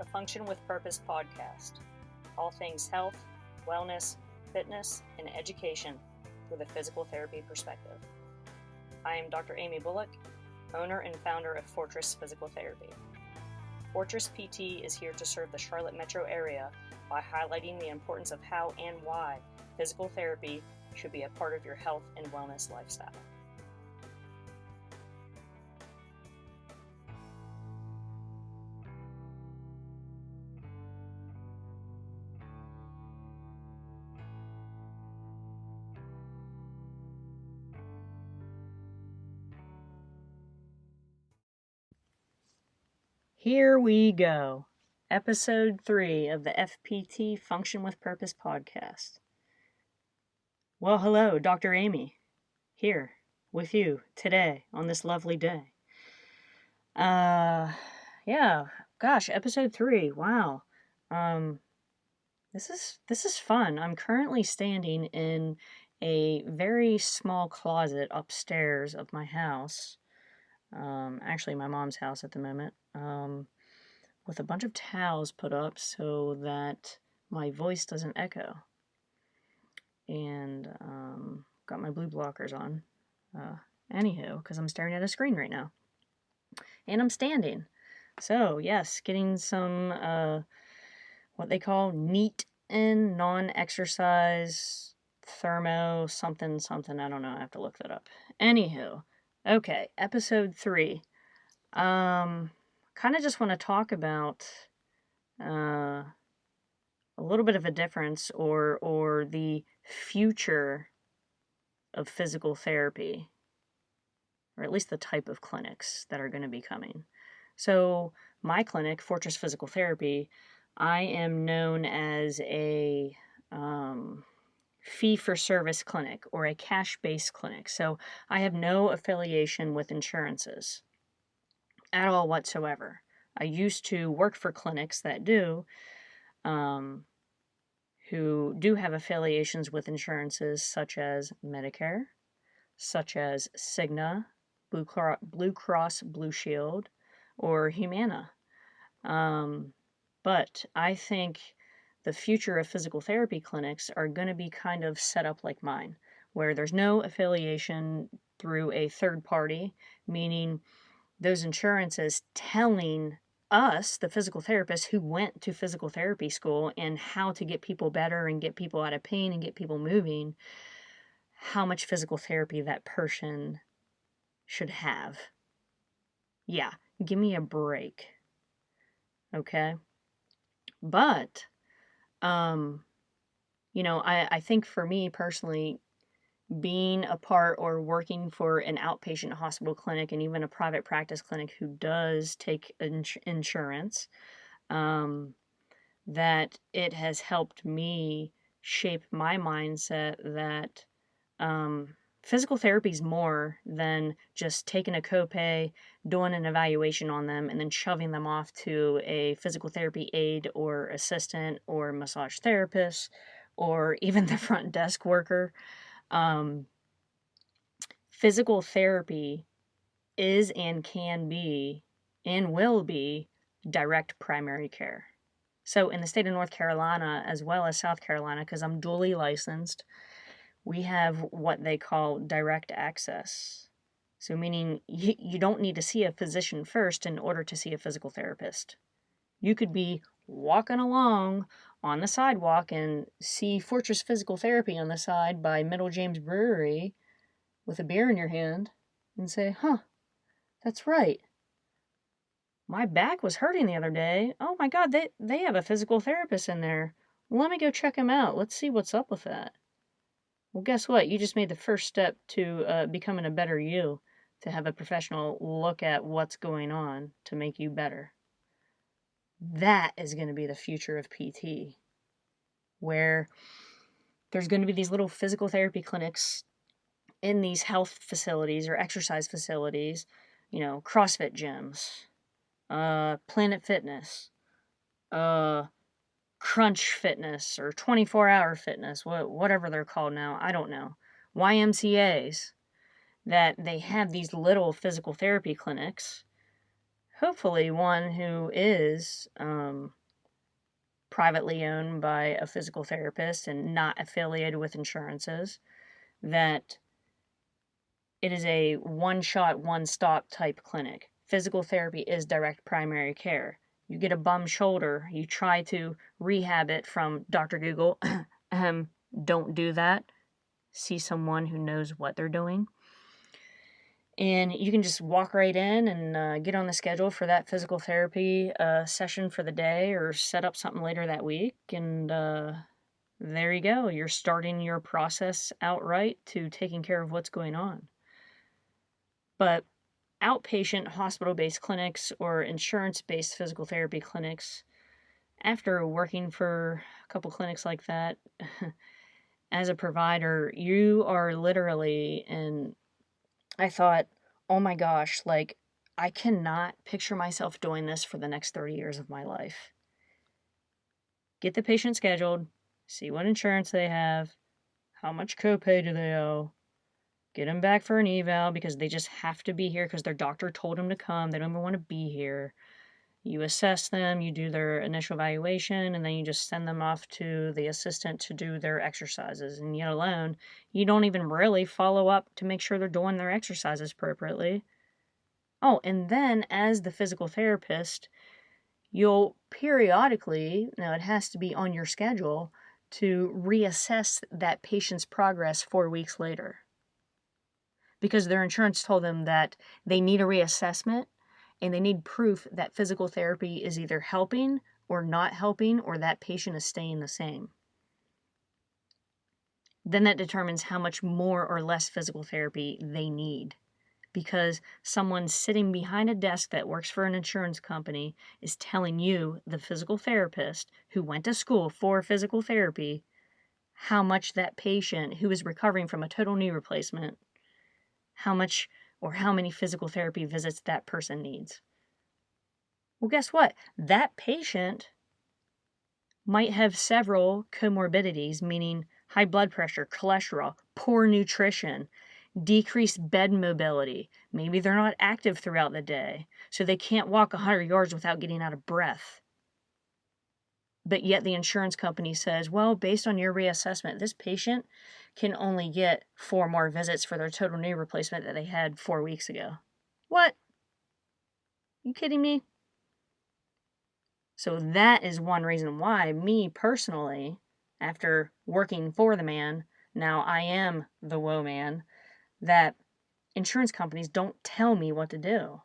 the Function with Purpose podcast. All things health, wellness, fitness, and education with a physical therapy perspective. I am Dr. Amy Bullock, owner and founder of Fortress Physical Therapy. Fortress PT is here to serve the Charlotte metro area by highlighting the importance of how and why physical therapy should be a part of your health and wellness lifestyle. Here we go. Episode 3 of the FPT Function with Purpose podcast. Well, hello, Dr. Amy, here with you today on this lovely day. Episode 3. Wow. This is fun. I'm currently standing in a very small closet upstairs of my house. Actually my mom's house at the moment. With a bunch of towels put up so that my voice doesn't echo. And got my blue blockers on. Because I'm staring at a screen right now. And I'm standing. So, yes, getting some what they call neat and non-exercise thermo something. I don't know. I have to look that up. Anywho, okay, episode 3. Kind of just want to talk about a little bit of a difference or the future of physical therapy, or at least the type of clinics that are going to be coming. So my clinic, Fortress Physical Therapy, I am known as a fee-for-service clinic or a cash-based clinic. So I have no affiliation with insurances at all whatsoever. I used to work for clinics that do, who do have affiliations with insurances such as Medicare, such as Cigna, Blue Cross Blue Shield, or Humana. But I think the future of physical therapy clinics are going to be kind of set up like mine, where there's no affiliation through a third party, meaning those insurances telling us, the physical therapists who went to physical therapy school, and how to get people better and get people out of pain and get people moving, how much physical therapy that person should have. Yeah, give me a break. Okay? But, I think for me personally, being a part or working for an outpatient hospital clinic and even a private practice clinic who does take insurance, that it has helped me shape my mindset that physical therapy is more than just taking a copay, doing an evaluation on them, and then shoving them off to a physical therapy aide or assistant or massage therapist or even the front desk worker. Physical therapy is and can be and will be direct primary care. So in the state of North Carolina as well as South Carolina, because I'm dually licensed, we have what they call direct access. So meaning you don't need to see a physician first in order to see a physical therapist. You could be walking along on the sidewalk and see Fortress Physical Therapy on the side by Middle James Brewery with a beer in your hand and say, that's right. My back was hurting the other day. Oh my God, they have a physical therapist in there. Well, let me go check him out. Let's see what's up with that. Well, guess what? You just made the first step to becoming a better you, to have a professional look at what's going on to make you better. That is going to be the future of PT, where there's going to be these little physical therapy clinics in these health facilities or exercise facilities, CrossFit gyms, Planet Fitness, Crunch Fitness, or 24-hour fitness, whatever they're called now, I don't know, YMCAs, that they have these little physical therapy clinics hopefully one who is privately owned by a physical therapist and not affiliated with insurances, that it is a one-shot, one-stop type clinic. Physical therapy is direct primary care. You get a bum shoulder, you try to rehab it from Dr. Google. Don't do that. See someone who knows what they're doing. And you can just walk right in and get on the schedule for that physical therapy session for the day, or set up something later that week. And there you go. You're starting your process outright to taking care of what's going on. But outpatient hospital-based clinics or insurance-based physical therapy clinics, after working for a couple clinics like that, as a provider, you are literally, and I thought, oh my gosh, like, I cannot picture myself doing this for the next 30 years of my life. Get the patient scheduled, see what insurance they have, how much copay do they owe, get them back for an eval because they just have to be here because their doctor told them to come. They don't even want to be here. You assess them, you do their initial evaluation, and then you just send them off to the assistant to do their exercises. And yet alone, you don't even really follow up to make sure they're doing their exercises appropriately. Oh, and then as the physical therapist, you'll periodically, now it has to be on your schedule, to reassess that patient's progress 4 weeks later. Because their insurance told them that they need a reassessment and they need proof that physical therapy is either helping or not helping, or that patient is staying the same. Then that determines how much more or less physical therapy they need. Because someone sitting behind a desk that works for an insurance company is telling you, the physical therapist who went to school for physical therapy, how much that patient who is recovering from a total knee replacement, how much or how many physical therapy visits that person needs. Well, guess what? That patient might have several comorbidities, meaning high blood pressure, cholesterol, poor nutrition, decreased bed mobility. Maybe they're not active throughout the day, so they can't walk 100 yards without getting out of breath. But yet the insurance company says, well, based on your reassessment, this patient can only get 4 more visits for their total knee replacement that they had 4 weeks ago. What? You kidding me? So that is one reason why, me personally, after working for the man, now I am the woe man, that insurance companies don't tell me what to do.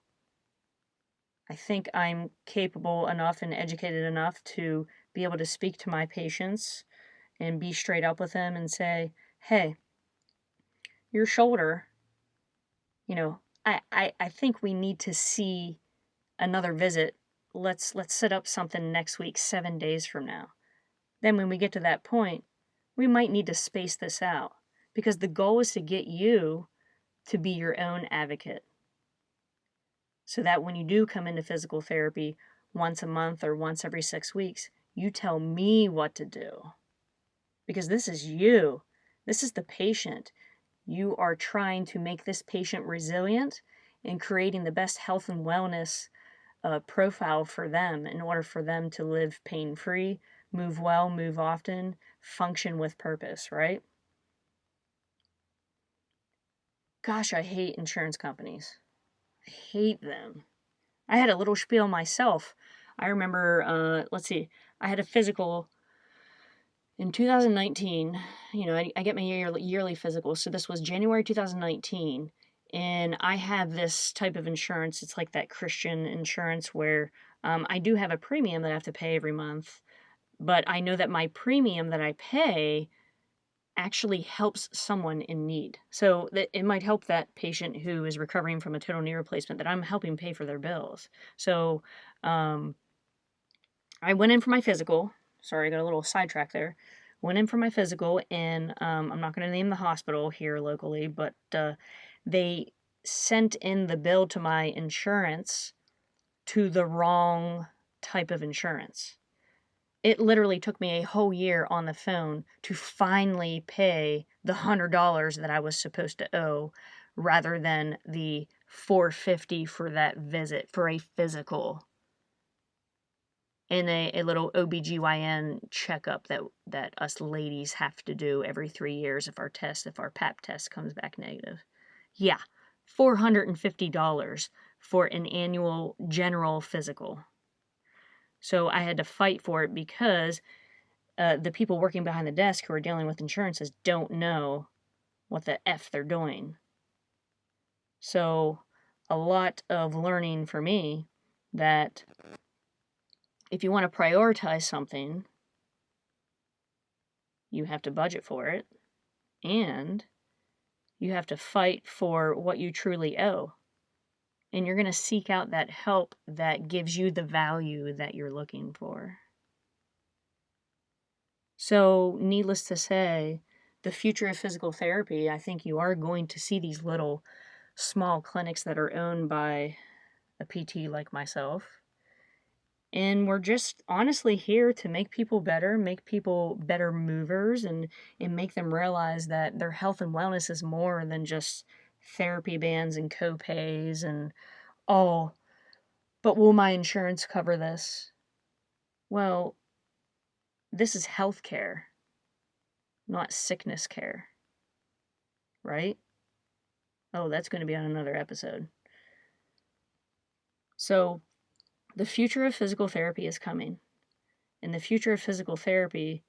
I think I'm capable enough and educated enough to be able to speak to my patients and be straight up with them and say, hey, your shoulder, I think we need to see another visit. Let's set up something next week, 7 days from now. Then when we get to that point, we might need to space this out, because the goal is to get you to be your own advocate. So that when you do come into physical therapy once a month or once every 6 weeks, you tell me what to do. Because this is you. This is the patient. You are trying to make this patient resilient and creating the best health and wellness profile for them in order for them to live pain-free, move well, move often, function with purpose, right? Gosh, I hate insurance companies. I hate them. I had a little spiel myself. I remember, I had a physical in 2019. I get my yearly physical, so this was January 2019. And I have this type of insurance. It's like that Christian insurance where I do have a premium that I have to pay every month. But I know that my premium that I pay actually helps someone in need. So that it might help that patient who is recovering from a total knee replacement, that I'm helping pay for their bills. So I went in for my physical. Sorry, I got a little sidetracked there. Went in for my physical, and I'm not going to name the hospital here locally, but they sent in the bill to my insurance to the wrong type of insurance. It literally took me a whole year on the phone to finally pay the $100 that I was supposed to owe, rather than the $450 for that visit for a physical and a little OBGYN checkup that us ladies have to do every 3 years if our pap test comes back negative. Yeah, $450 for an annual general physical. So I had to fight for it because the people working behind the desk who are dealing with insurances don't know what the F they're doing. So a lot of learning for me that if you want to prioritize something, you have to budget for it, and you have to fight for what you truly owe. And you're going to seek out that help that gives you the value that you're looking for. So, needless to say, the future of physical therapy, I think you are going to see these little small clinics that are owned by a PT like myself. And we're just honestly here to make people better movers, and make them realize that their health and wellness is more than just therapy bans and co-pays and, oh, but will my insurance cover this? Well, this is health care, not sickness care, right? Oh, that's going to be on another episode. So, the future of physical therapy is coming, and the future of physical therapy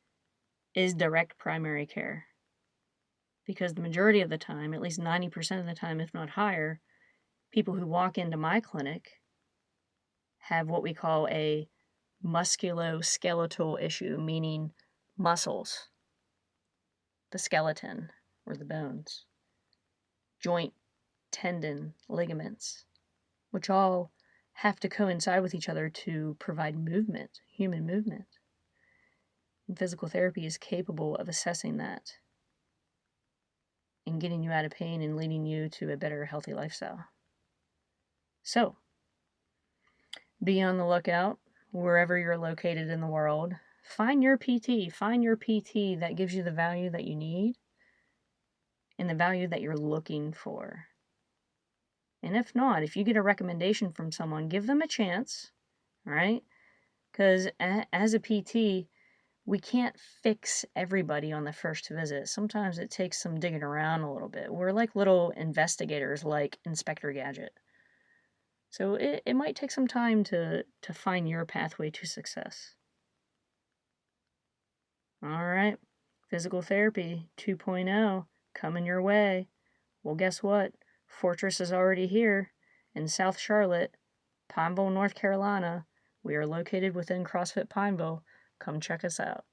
is direct primary care. Because the majority of the time, at least 90% of the time, if not higher, people who walk into my clinic have what we call a musculoskeletal issue, meaning muscles, the skeleton or the bones, joint, tendon, ligaments, which all have to coincide with each other to provide movement, human movement. And physical therapy is capable of assessing that and getting you out of pain and leading you to a better, healthy lifestyle. So, be on the lookout wherever you're located in the world. Find your PT. Find your PT that gives you the value that you need and the value that you're looking for. And if not, if you get a recommendation from someone, give them a chance, right? Because as a PT, we can't fix everybody on the first visit. Sometimes it takes some digging around a little bit. We're like little investigators, like Inspector Gadget. So it might take some time to find your pathway to success. All right, Physical Therapy 2.0 coming your way. Well, guess what? Fortress is already here in South Charlotte, Pineville, North Carolina. We are located within CrossFit Pineville. Come check us out.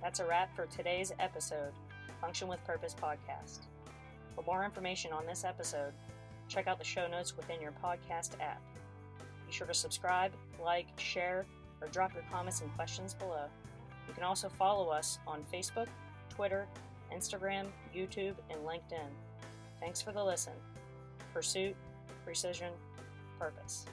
That's a wrap for today's episode, Function with Purpose podcast. For more information on this episode, check out the show notes within your podcast app. Be sure to subscribe, like, share, or drop your comments and questions below. You can also follow us on Facebook, Twitter, Instagram, YouTube, and LinkedIn. Thanks for the listen. Pursuit, precision, purpose.